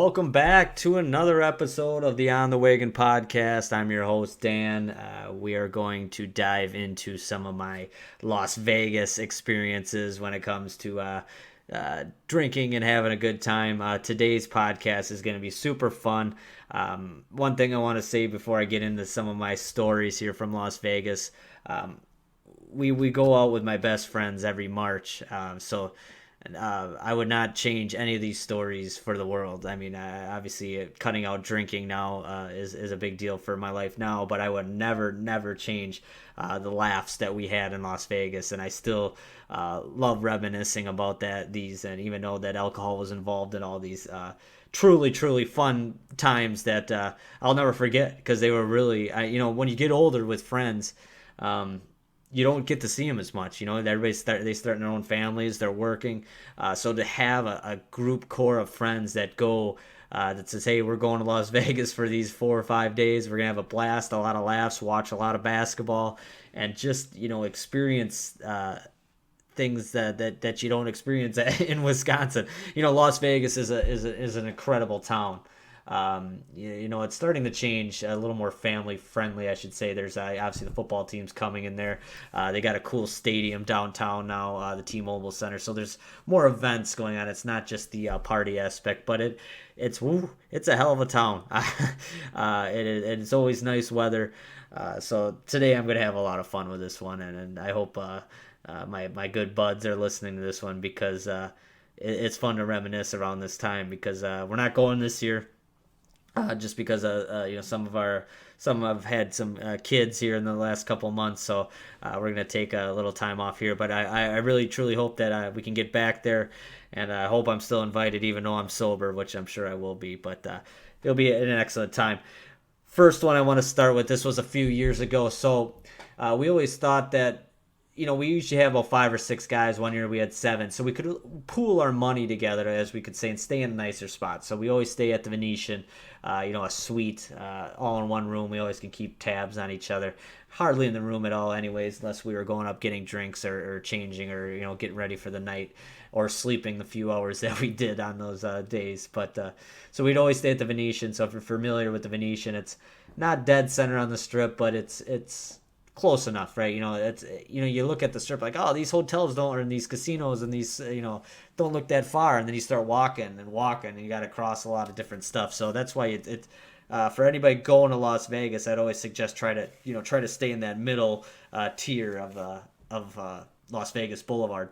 Welcome back to another episode of the On the Wagon podcast. I'm your host, Dan. We are going to dive into some of my Las Vegas experiences when it comes to drinking and having a good time. Today's podcast is going to be super fun. One thing I want to say before I get into some of my stories here from Las Vegas, we go out with my best friends every March. I would not change any of these stories for the world. I mean, obviously, cutting out drinking now is a big deal for my life now, but I would never change the laughs that we had in Las Vegas, and I still love reminiscing about these, and even though that alcohol was involved in all these truly fun times that I'll never forget because they were really, when you get older with friends. You don't get to see them as much. They start their own families, they're working. So to have a group core of friends that go that says, hey, we're going to Las Vegas for these 4 or 5 days. We're gonna have a blast, a lot of laughs, watch a lot of basketball, and just experience things that you don't experience in Wisconsin. Las Vegas is an incredible town. It's starting to change, a little more family friendly, I should say. There's obviously the football team's coming in there. They got a cool stadium downtown now, the T-Mobile Center. So there's more events going on. It's not just the party aspect, but it's a hell of a town. It's always nice weather. So today I'm gonna have a lot of fun with this one, and I hope my good buds are listening to this one because it's fun to reminisce around this time because we're not going this year. Just because some have had some kids here in the last couple months, so we're gonna take a little time off here. But I really truly hope that we can get back there, and I hope I'm still invited, even though I'm sober, which I'm sure I will be. But it'll be an excellent time. First one I want to start with. This was a few years ago, so we always thought that. We usually have about 5 or 6 guys. One year we had 7. So we could pool our money together, as we could say, and stay in a nicer spot. So we always stay at the Venetian, a suite, all in one room. We always can keep tabs on each other. Hardly in the room at all anyways, unless we were going up getting drinks or changing or, getting ready for the night or sleeping the few hours that we did on those days. But so we'd always stay at the Venetian. So if you're familiar with the Venetian, it's not dead center on the Strip, but it's close enough, right? It's you look at the Strip like, oh, these hotels don't, or these casinos and these don't look that far, and then you start walking and you got to cross a lot of different stuff. So that's why it for anybody going to Las Vegas, I'd always suggest try to stay in that middle tier of Las Vegas Boulevard.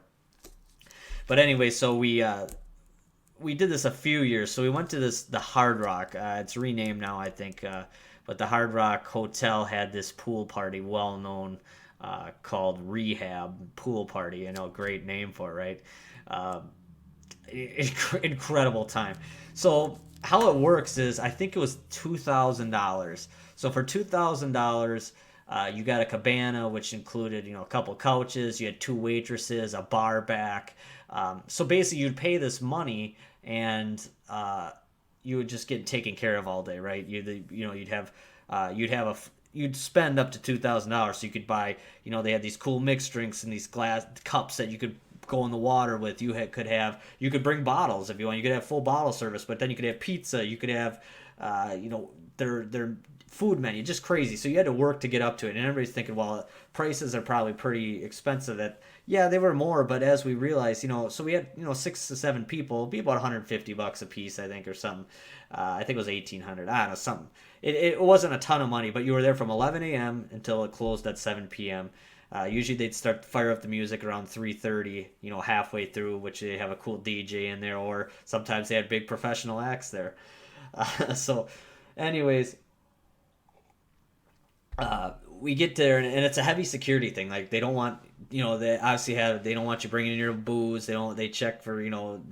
But anyway, so we did this a few years. So we went to the Hard Rock. It's renamed now, I think. But the Hard Rock Hotel had this pool party, well known, called Rehab Pool Party. Great name for it, right? Incredible time. So how it works is, I think it was $2,000. So for $2,000, you got a cabana, which included a couple couches. You had 2 waitresses, a bar back. So basically, you'd pay this money and you would just get taken care of all day, right? You'd spend up to $2,000, so you could buy, they had these cool mixed drinks and these glass cups that you could go in the water with. You could bring bottles if you want. You could have full bottle service, but then you could have pizza. You could have, their food menu, just crazy. So you had to work to get up to it, and everybody's thinking, well, prices are probably pretty expensive. Yeah, they were more, but as we realized, so we had 6 to 7 people, it'd be about $150 a piece, I think, or something. I think it was $1,800. I don't know, something. It wasn't a ton of money, but you were there from 11 a.m. until it closed at 7 p.m. Usually they'd start to fire up the music around 3:30, halfway through, which they have a cool DJ in there, or sometimes they had big professional acts there. So, anyways, we get there, and it's a heavy security thing. Like, they don't want, they don't want you bringing in your booze. They check for,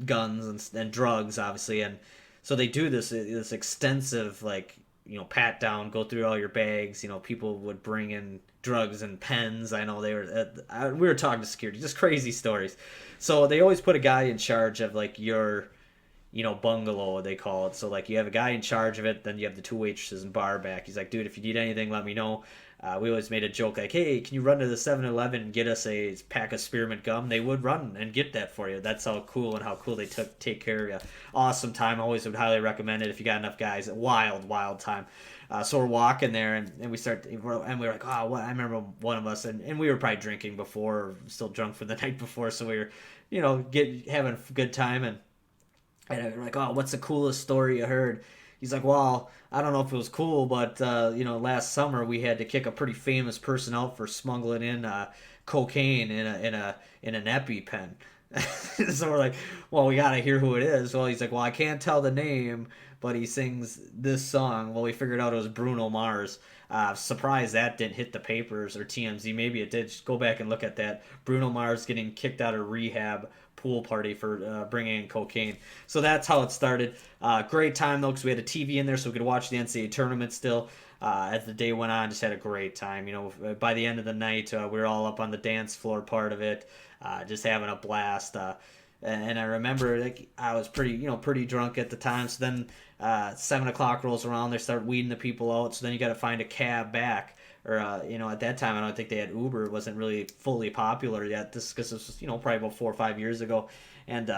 guns and drugs, obviously. And so they do this extensive, pat down, go through all your bags. People would bring in drugs and pens. I know we were talking to security, just crazy stories. So they always put a guy in charge of, your bungalow, they call it. So like you have a guy in charge of it, then you have the two waitresses and bar back. He's like, dude, if you need anything, let me know. We always made a joke like, hey, can you run to the 7-Eleven and get us a pack of spearmint gum? They would run and get that for you. That's how cool they take care of you. Awesome time. Always would highly recommend it if you got enough guys. Wild time. So we're walking there, and we're like, oh, what? I remember one of us, and we were probably drinking before, or still drunk from the night before, so we were, having a good time, and we're like, oh, what's the coolest story you heard? He's like, well, I don't know if it was cool, but last summer we had to kick a pretty famous person out for smuggling in cocaine in an EpiPen. So we're like, well, we gotta hear who it is. Well, he's like, well, I can't tell the name, but he sings this song. Well, we figured out it was Bruno Mars. Surprised that didn't hit the papers or TMZ. Maybe it did. Just go back and look at that. Bruno Mars getting kicked out of rehab pool party for bringing in cocaine. So that's how it started. Great time though, because we had a TV in there, so we could watch the NCAA tournament still. As the day went on, just had a great time. By the end of the night, we were all up on the dance floor part of it, just having a blast. And I remember like I was pretty drunk at the time. So then 7 o'clock rolls around, they start weeding the people out. So then you got to find a cab back. Or at that time, I don't think they had Uber. It wasn't really fully popular yet. This because this was probably about 4 or 5 years ago, and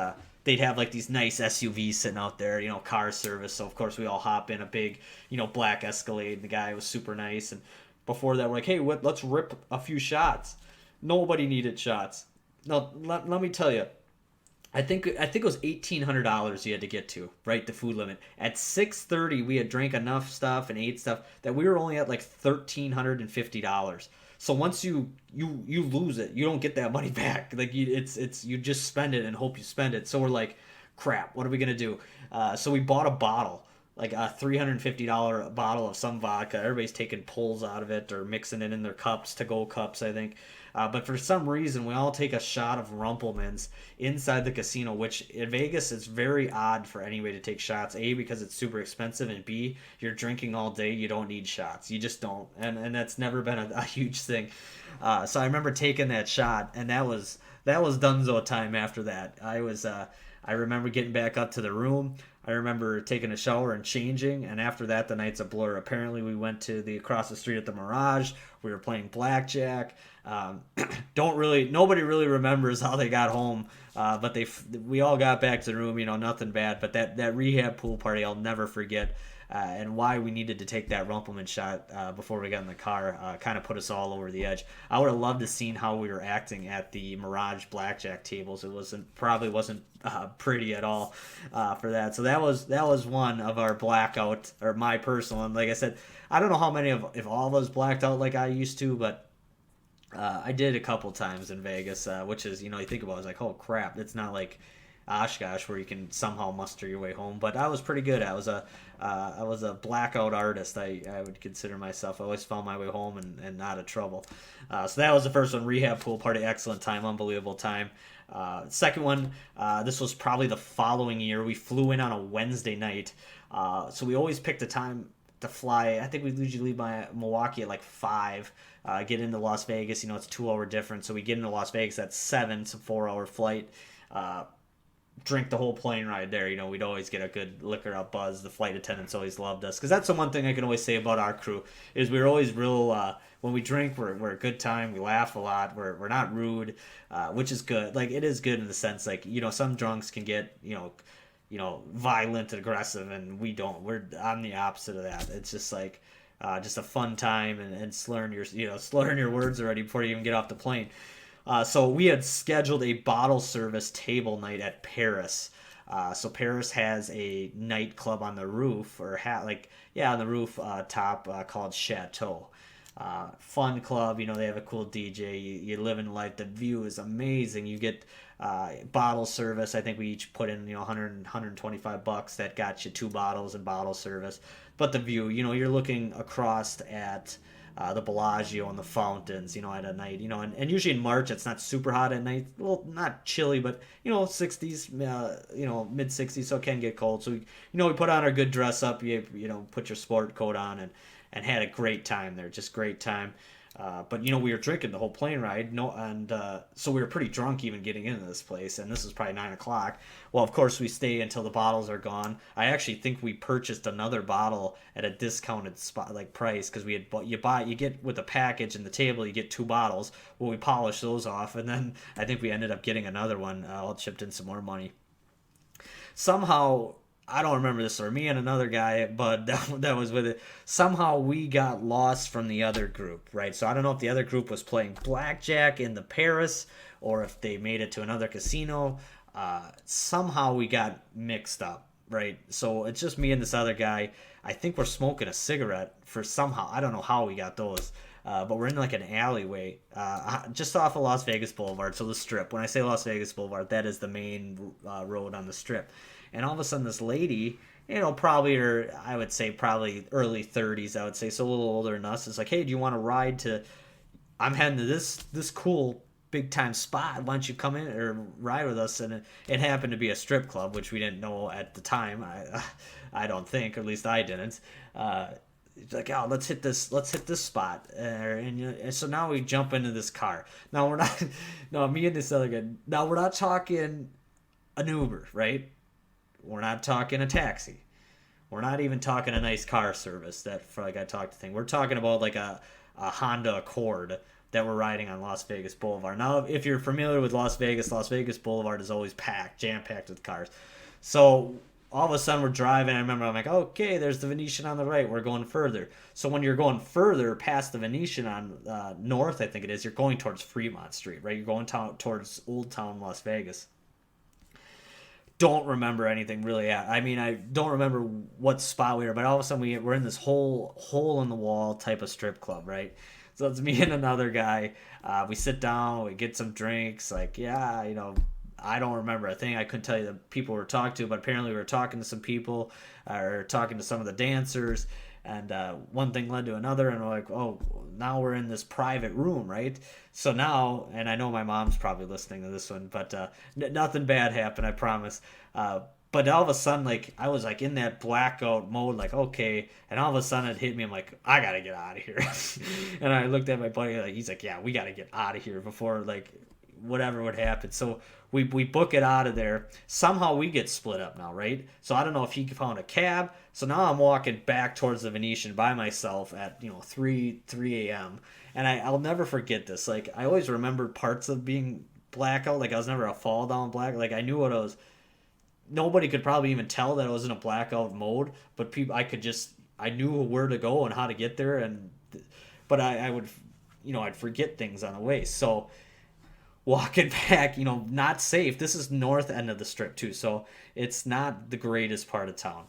they'd have like these nice SUVs sitting out there, car service. So of course we all hop in a big black Escalade. And the guy was super nice. And before that, we're like, hey, let's rip a few shots. Nobody needed shots. No, let me tell you. I think it was $1,800 you had to get to, right? The food limit. At 6:30, we had drank enough stuff and ate stuff that we were only at like $1,350. So once you lose it, you don't get that money back. Like you just spend it and hope you spend it. So we're like, crap, what are we gonna do? So we bought a bottle, like a $350 bottle of some vodka. Everybody's taking pulls out of it or mixing it in their cups, to-go cups, I think. But for some reason, we all take a shot of Rumpelmans inside the casino, which in Vegas is very odd for anybody to take shots. A, because it's super expensive, and B, you're drinking all day. You don't need shots. You just don't. And that's never been a huge thing. So I remember taking that shot, and that was donezo time after that. I remember getting back up to the room. I remember taking a shower and changing, and after that, the night's a blur. Apparently, we went to the across the street at the Mirage. We were playing blackjack. Nobody really remembers how they got home, but we all got back to the room. Nothing bad. But that rehab pool party, I'll never forget. And why we needed to take that Rumpelman shot before we got in the car kind of put us all over the edge. I would have loved to seen how we were acting at the Mirage blackjack tables. It probably wasn't pretty at all for that. So that was one of our blackout, or my personal. And like I said, I don't know how many if all of us blacked out like I used to, but I did a couple times in Vegas, which is you think about it, it's like, oh crap, it's not like Oshkosh where you can somehow muster your way home. But I was pretty good. I was a blackout artist. I would consider myself. I always found my way home and not of trouble. So that was the first one. Rehab pool party, excellent time, unbelievable time. Second one, this was probably the following year. We flew in on a Wednesday night, so we always picked a time to fly. I think we usually leave by Milwaukee at like 5. Get into Las Vegas. It's a 2-hour difference, so we get into Las Vegas at 7. It's a 4-hour flight. Drink the whole plane ride there. We'd always get a good liquor up buzz. The flight attendants always loved us, because that's the one thing I can always say about our crew is we're always real. When we drink, we're a good time. We laugh a lot. We're not rude, which is good. Like it is good in the sense like some drunks can get violent, aggressive, and we don't. I'm the opposite of that. It's just like just a fun time and slurring your words already before you even get off the plane. So we had scheduled a bottle service table night at Paris. So Paris has a nightclub on the roof, on the roof top called Chateau. Fun club, they have a cool DJ. You live in life. The view is amazing. You get bottle service. I think we each put in 125 bucks. That got you 2 bottles and bottle service. But the view, you're looking across at the Bellagio and the fountains, at a night, and usually in March it's not super hot at night. Well, not chilly, but 60s, mid 60s, so it can get cold. So we put on our good dress up. You put your sport coat on and had a great time there, just great time. But we were drinking the whole plane ride, no, and so we were pretty drunk even getting into this place. And this was probably 9 o'clock. Well, of course we stay until the bottles are gone. I actually think we purchased another bottle at a discounted spot like price because we had you get with the package and the table you get 2 bottles. Well, we polished those off, and then I think we ended up getting another one. All chipped in some more money. Somehow I don't remember this, or me and another guy, but that was with it. Somehow we got lost from the other group, right? So I don't know if the other group was playing blackjack in the Paris or if they made it to another casino. Somehow we got mixed up, right? So it's just me and this other guy. I think we're smoking a cigarette for somehow. I don't know how we got those. But we're in like an alleyway just off of Las Vegas Boulevard, so the Strip. When I say Las Vegas Boulevard, that is the main road on the Strip. And all of a sudden, this lady, probably I would say probably early 30s, I would say, so a little older than us, is like, hey, do you want to ride to? I'm heading to this cool big time spot. Why don't you come in or ride with us? And it happened to be a strip club, which we didn't know at the time. I don't think, or at least I didn't. It's like, oh, let's hit this spot, and so now we jump into this car. Now we're not, no, me and this other guy. Now we're not talking an Uber, right? We're not talking a taxi. We're not even talking a nice car service that, for like I talked to thing. We're talking about like a Honda Accord that we're riding on Las Vegas Boulevard. Now, if you're familiar with Las Vegas Boulevard is always packed, jam packed with cars. So all of a sudden we're driving. I remember I'm like, okay, there's the Venetian on the right. We're going further. So when you're going further past the Venetian on north, I think it is, you're going towards Fremont Street, right? You're going towards Old Town Las Vegas. Don't remember anything really. I mean, I don't remember what spot we were, but all of a sudden we're in this hole in the wall type of strip club, right? So it's me and another guy. We sit down, we get some drinks. Like, yeah, I don't remember a thing. I couldn't tell you the people we were talking to, but apparently we were talking to some people or talking to some of the dancers. And one thing led to another, and we're like, oh, now we're in this private room, right? So now, and I know my mom's probably listening to this one, but nothing bad happened, I promise. But all of a sudden, like, I was like in that blackout mode, like, okay, and all of a sudden it hit me. I'm like, I gotta get out of here. And I looked at my buddy, like, he's like, yeah, we gotta get out of here before like whatever would happen. So we book it out of there. Somehow we get split up now, right? So I don't know if he found a cab. So now I'm walking back towards the Venetian by myself at 3 a.m. And I'll never forget this. Like, I always remember parts of being blackout. Like, I was never a fall down black. Like, I knew what I was. Nobody could probably even tell that I was in a blackout mode, but I knew where to go and how to get there. But I would, I'd forget things on the way. So walking back, not safe. This is north end of the Strip too, so it's not the greatest part of town.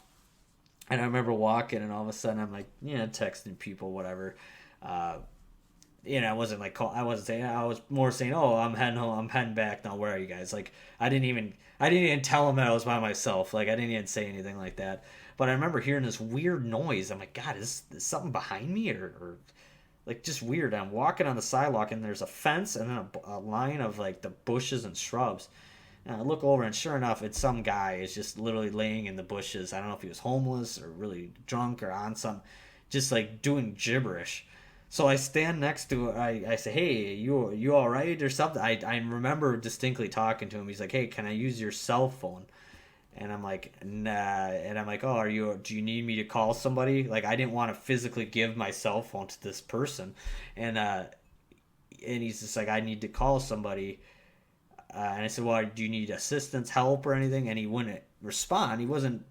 And I remember walking, and all of a sudden I'm like, texting people, whatever. I wasn't like I wasn't saying. I was more saying, oh, I'm heading home. I'm heading back now. Where are you guys? Like, I didn't even tell them that I was by myself. Like, I didn't even say anything like that. But I remember hearing this weird noise. I'm like, God, is something behind me or like just weird. I'm walking on the sidewalk, and there's a fence and then a line of like the bushes and shrubs. And I look over, and sure enough, it's some guy is just literally laying in the bushes. I don't know if he was homeless or really drunk or on some, just like doing gibberish. So I stand next to I say, hey, you all right or something? I remember distinctly talking to him. He's like, hey, can I use your cell phone? And I'm like, nah. And I'm like, oh, do you need me to call somebody? Like, I didn't want to physically give my cell phone to this person. And he's just like, I need to call somebody. And I said, well, do you need assistance, help, or anything? And he wouldn't respond. He wasn't.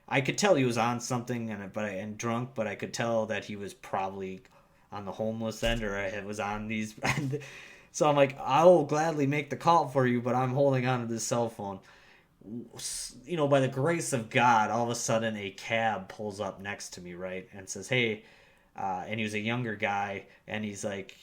I could tell he was on something and drunk, but I could tell that he was probably on the homeless end, or it was on these. So I'm like, I will gladly make the call for you, but I'm holding on to this cell phone. By the grace of God, all of a sudden a cab pulls up next to me, right, and says, hey, and he was a younger guy, and he's like,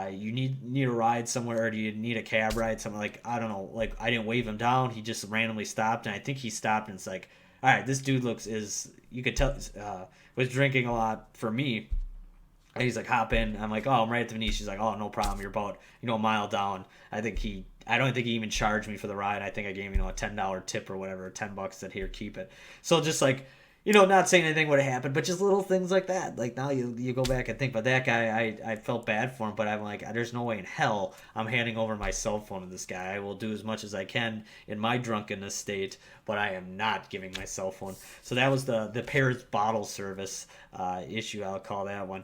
you need a ride somewhere, or do you need a cab ride? Something like, I don't know, like, I didn't wave him down. He just randomly stopped, and I think he stopped, and it's like, all right, this dude you could tell, was drinking a lot for me. And he's like, hop in. I'm like, oh, I'm right at the Venetian. He's like, oh, no problem. You're about, a mile down. I don't think he even charged me for the ride. I think I gave him, a $10 tip or whatever, $10 that here, keep it. So just like, not saying anything would have happened, but just little things like that. Like now you go back and think, but that guy, I felt bad for him, but I'm like, there's no way in hell I'm handing over my cell phone to this guy. I will do as much as I can in my drunkenness state, but I am not giving my cell phone. So that was the Paris bottle service issue. I'll call that one.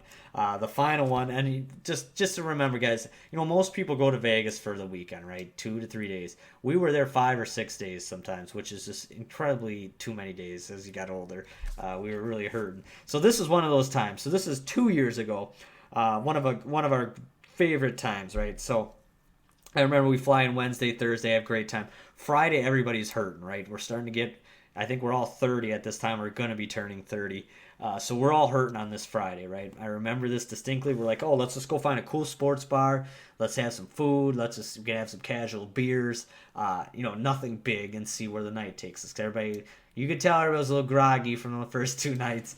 The final one, and just to remember, guys, most people go to Vegas for the weekend, right? 2 to 3 days. We were there 5 or 6 days sometimes, which is just incredibly too many days as you got older. We were really hurting. So this is one of those times. So this is 2 years ago. One of our favorite times, right? So I remember we fly in Wednesday, Thursday, have a great time. Friday, everybody's hurting, right? We're starting to get, I think we're all 30 at this time. We're going to be turning 30. So we're all hurting on this Friday, right? I remember this distinctly. We're like, oh, let's just go find a cool sports bar. Let's have some food. Let's just have some casual beers. Nothing big, and see where the night takes us. Everybody, you could tell everybody was a little groggy from the first 2 nights.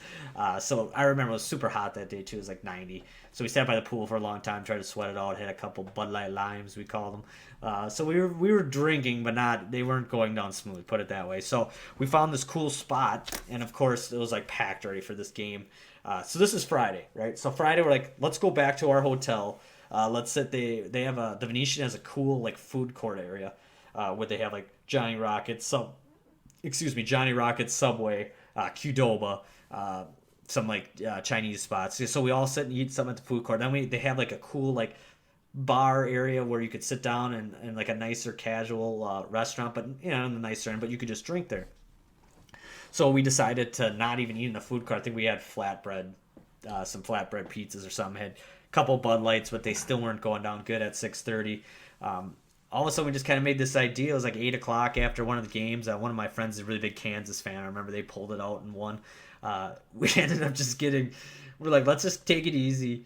So I remember it was super hot that day too. It was like 90. So we sat by the pool for a long time, tried to sweat it out. Had a couple Bud Light Limes, we call them. So we were drinking, but they weren't going down smooth. Put it that way. So we found this cool spot, and of course it was like packed already for this game. So this is Friday, right? So Friday we're like, let's go back to our hotel. Let's sit. They have the Venetian has a cool like food court area where they have like Johnny Rockets, Subway, Qdoba, some like Chinese spots. So we all sit and eat some at the food court. Then they have like a cool like bar area where you could sit down and like a nicer casual restaurant, but in the nicer end, but you could just drink there. So we decided to not even eat in the food court. I think we had some flatbread pizzas or something. Had a couple Bud Lights, but they still weren't going down good at 6:30. All of a sudden, we just kind of made this idea. It was like 8 o'clock after one of the games. One of my friends is a really big Kansas fan. I remember they pulled it out and won. We ended up we're like, let's just take it easy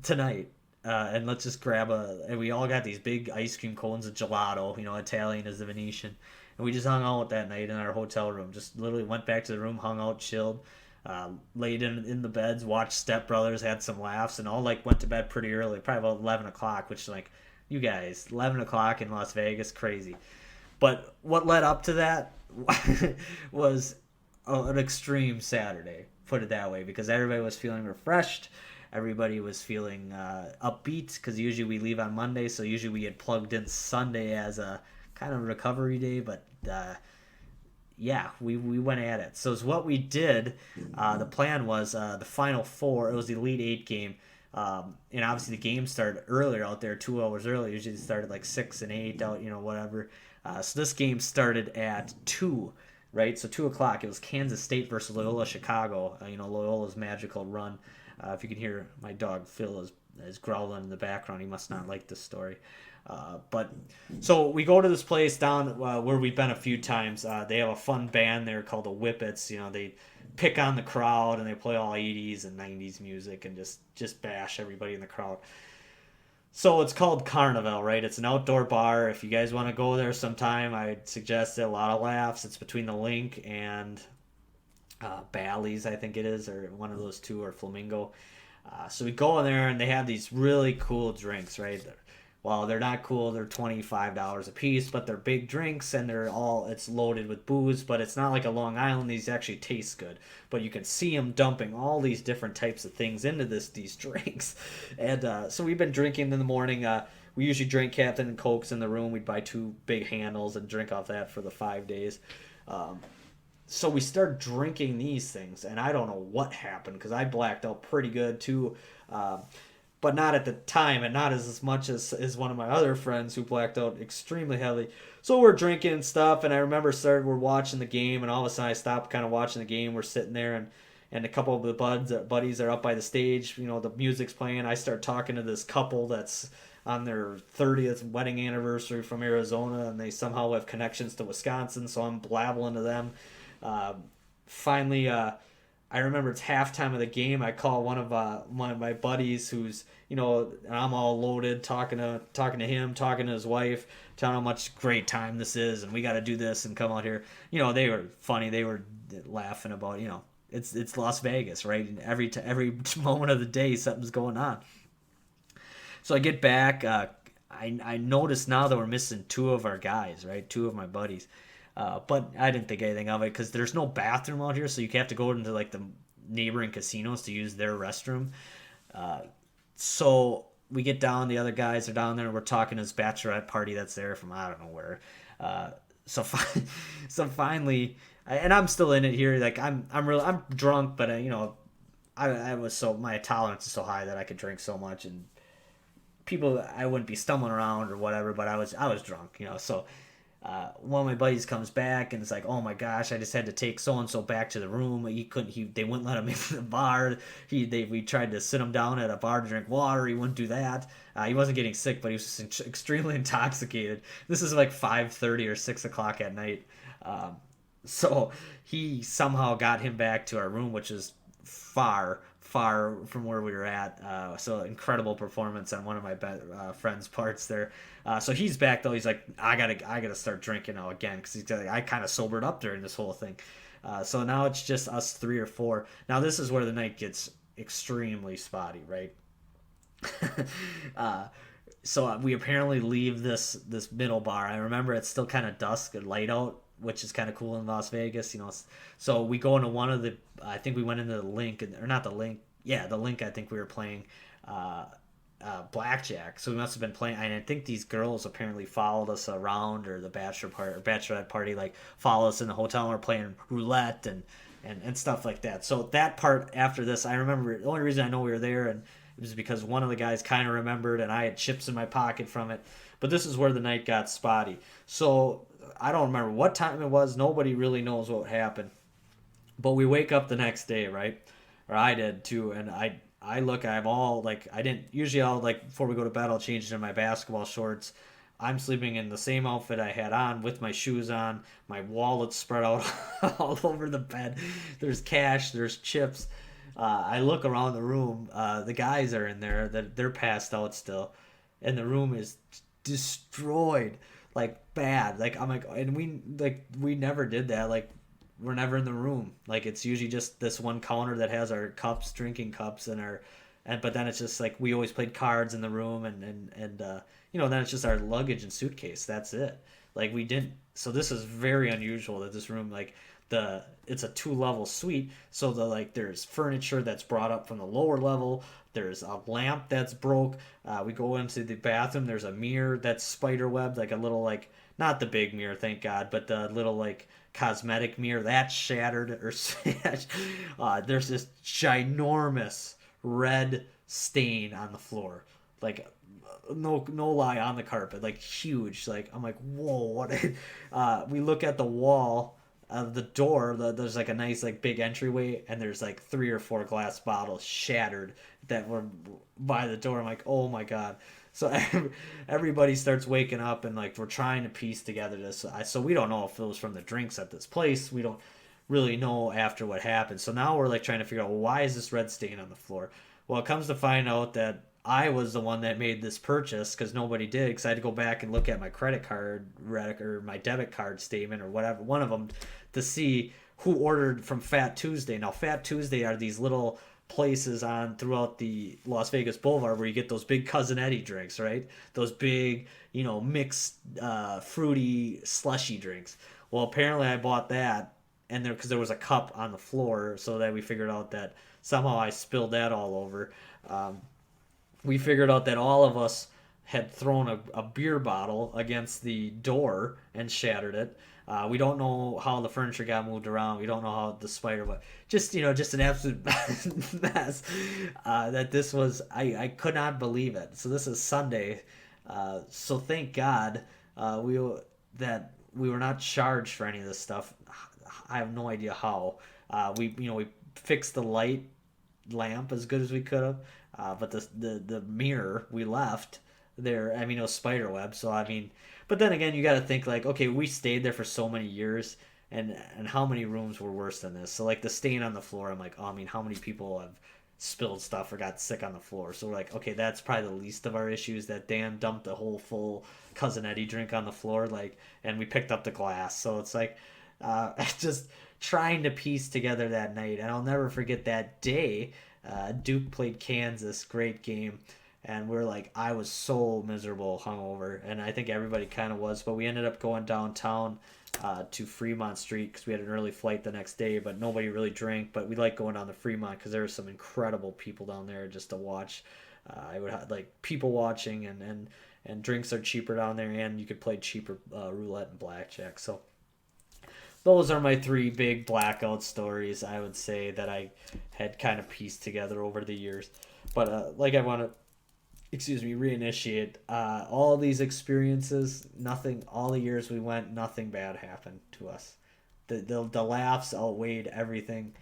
tonight. And let's just and we all got these big ice cream cones of gelato, Italian as the Venetian. And we just hung out that night in our hotel room. Just literally went back to the room, hung out, chilled, laid in the beds, watched Step Brothers, had some laughs, and all like went to bed pretty early, probably about 11 o'clock, which like, you guys, 11 o'clock in Las Vegas, crazy. But what led up to that was an extreme Saturday, put it that way, because everybody was feeling refreshed. Everybody was feeling upbeat, because usually we leave on Monday, so usually we had plugged in Sunday as a kind of recovery day, but we went at it. So it's what we did. The plan was the Final Four. It was the Elite Eight game. And obviously the game started earlier out there, 2 hours earlier. Usually it started like 6 and 8 out, whatever. So this game started at 2, right? So 2 o'clock. It was Kansas State versus Loyola Chicago. Loyola's magical run. If you can hear my dog Phil is growling in the background, he must not like this story. But so we go to this place down where we've been a few times. They have a fun band there called the Whippets. They pick on the crowd and they play all 80s and 90s music and just bash everybody in the crowd. So it's called Carnival, right? It's an outdoor bar. If you guys want to go there sometime, I'd suggest it. A lot of laughs. It's between the Link and Bally's, I think it is, or one of those two, or Flamingo. So we go in there and they have these really cool drinks, right? Well, they're not cool. They're $25 a piece, but they're big drinks and it's loaded with booze, but it's not like a Long Island. These actually taste good, but you can see them dumping all these different types of things into these drinks. And so we've been drinking in the morning. We usually drink Captain and Cokes in the room. We'd buy 2 big handles and drink off that for the 5 days. So we start drinking these things, and I don't know what happened because I blacked out pretty good too. But not at the time, and not as much as one of my other friends who blacked out extremely heavily. So we're drinking and stuff, and I remember we're watching the game, and all of a sudden I stopped kind of watching the game. We're sitting there, and a couple of the buddies are up by the stage. The music's playing. I start talking to this couple that's on their 30th wedding anniversary from Arizona, and they somehow have connections to Wisconsin, so I'm blabbling to them. Finally, I remember it's halftime of the game. I call one of my buddies who's, I'm all loaded, talking to him, talking to his wife, telling him how much great time this is, and we got to do this and come out here. They were funny. They were laughing about, it's Las Vegas, right? And every moment of the day, something's going on. So I get back. I notice now that we're missing 2 of our guys, right? 2 of my buddies. But I didn't think anything of it because there's no bathroom out here, so you have to go into like the neighboring casinos to use their restroom. So we get down, the other guys are down there, and we're talking to this bachelorette party that's there from I don't know where. Uh, so so finally, and I'm still in it here. Like I'm drunk, but I was so my tolerance is so high that I could drink so much, and people I wouldn't be stumbling around or whatever, but I was drunk, So one of my buddies comes back and it's like, oh my gosh, I just had to take so and so back to the room. They wouldn't let him into the bar. We tried to sit him down at a bar to drink water. He wouldn't do that. He wasn't getting sick, but he was just extremely intoxicated. This is like 5:30 or 6 o'clock at night. So he somehow got him back to our room, which is far from where we were at. So incredible performance on one of my friends' parts there. So he's back though. He's like, I gotta start drinking now again because he's like, I kind of sobered up during this whole thing. So now it's just us three or four. Now this is where the night gets extremely spotty, right? So we apparently leave this middle bar. I remember it's still kind of dusk and light out, which is kind of cool in Las Vegas. So we go into one of the. I think we went into the link, or not the link. Yeah, the link. I think we were playing blackjack. So we must have been playing. And I think these girls apparently followed us around, or the bachelorette party, like followed us in the hotel. And we're playing roulette and stuff like that. So that part after this, I remember. The only reason I know we were there and it was because one of the guys kind of remembered, and I had chips in my pocket from it. But this is where the night got spotty. So I don't remember what time it was. Nobody really knows what happened. But we wake up the next day, right? Or I did too. And I look, I have all, like, I didn't, usually I'll, like, before we go to bed, I'll change into my basketball shorts. I'm sleeping in the same outfit I had on with my shoes on. My wallet's spread out all over the bed. There's cash, there's chips. I look around the room. The guys are in there. They're passed out still, and the room is destroyed, like bad. Like I'm like, and we never did that. Like we're never in the room. Like it's usually just this one counter that has our cups, drinking cups, but then it's just like we always played cards in the room, and then it's just our luggage and suitcase. That's it. Like we didn't. So this is very unusual that this room it's a 2-level suite, so there's furniture that's brought up from the lower level. There's a lamp that's broke. We go into the bathroom. There's a mirror that's spider webbed, like a little, like, not the big mirror, thank God, but the little, like, cosmetic mirror that's shattered or smashed. There's this ginormous red stain on the floor, like no lie, on the carpet, like huge. Like I'm like, whoa, what? We look at the wall of the door. There's like a nice, like, big entryway, and there's like 3 or 4 glass bottles shattered that were by the door. I'm like, oh my god. So everybody starts waking up, and like we're trying to piece together this. So we don't know if it was from the drinks at this place. We don't really know after what happened. So now we're like trying to figure out, well, why is this red stain on the floor? Well, it comes to find out that I was the one that made this purchase because nobody did. Because I had to go back and look at my credit card or my debit card statement or whatever, one of them, to see who ordered from Fat Tuesday. Now, Fat Tuesday are these little places on throughout the Las Vegas Boulevard where you get those big Cousin Eddie drinks, right? Those big, mixed fruity slushy drinks. Well, apparently I bought that, and because there was a cup on the floor, so that we figured out that somehow I spilled that all over. We figured out that all of us had thrown a beer bottle against the door and shattered it. We don't know how the furniture got moved around. We don't know how the spider was. Just an absolute mess. That this was, I could not believe it. So this is Sunday. So thank God that we were not charged for any of this stuff. I have no idea how. We fixed the lamp as good as we could have. But the mirror we left there, I mean, it was spider web. So I mean, but then again, you got to think, like, okay, we stayed there for so many years, and how many rooms were worse than this? So like the stain on the floor, I'm like, oh, I mean, how many people have spilled stuff or got sick on the floor? So we're like, okay, that's probably the least of our issues. That Dan dumped a whole full Cousin Eddie drink on the floor, like, and we picked up the glass. So it's like, just trying to piece together that night, and I'll never forget that day. Duke played Kansas, great game, and I was so miserable, hungover, and I think everybody kind of was, but we ended up going downtown to Fremont Street because we had an early flight the next day, but nobody really drank. But we like going down to Fremont because there were some incredible people down there just to watch. I would have like people watching, and drinks are cheaper down there, and you could play cheaper roulette and blackjack. So those are my three big blackout stories, I would say, that I had kind of pieced together over the years. But I want to, reinitiate all these experiences. Nothing, all the years we went, nothing bad happened to us. The laughs outweighed everything.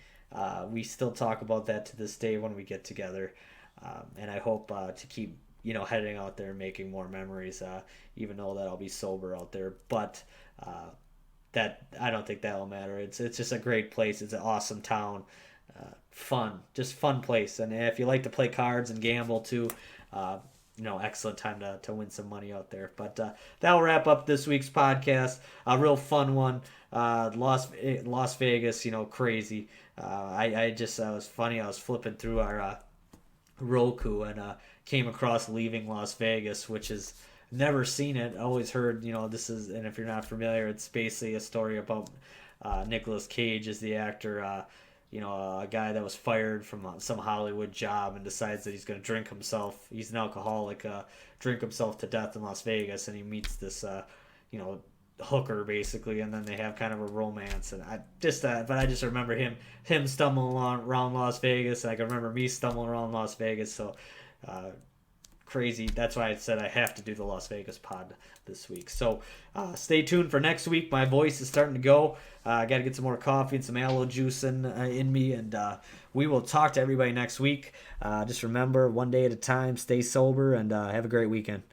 We still talk about that to this day when we get together. And I hope to keep, heading out there and making more memories, even though that I'll be sober out there. But that I don't think that'll matter. It's just a great place. It's an awesome town, just fun place. And if you like to play cards and gamble too, excellent time to win some money out there. But that'll wrap up this week's podcast. A real fun one. Las Vegas, crazy. I was funny. I was flipping through our Roku and came across Leaving Las Vegas, which is never seen it. Always heard, this is, and if you're not familiar, it's basically a story about Nicolas Cage as the actor, a guy that was fired from some Hollywood job and decides that he's going to drink himself. He's an alcoholic, drink himself to death in Las Vegas, and he meets this, hooker basically, and then they have kind of a romance. And I just remember him stumbling around Las Vegas, and I can remember me stumbling around Las Vegas. So crazy. That's why I said I have to do the Las Vegas pod this week. So stay tuned for next week. My voice is starting to go. I got to get some more coffee and some aloe juice in me, and we will talk to everybody next week. Just remember, one day at a time, stay sober, and have a great weekend.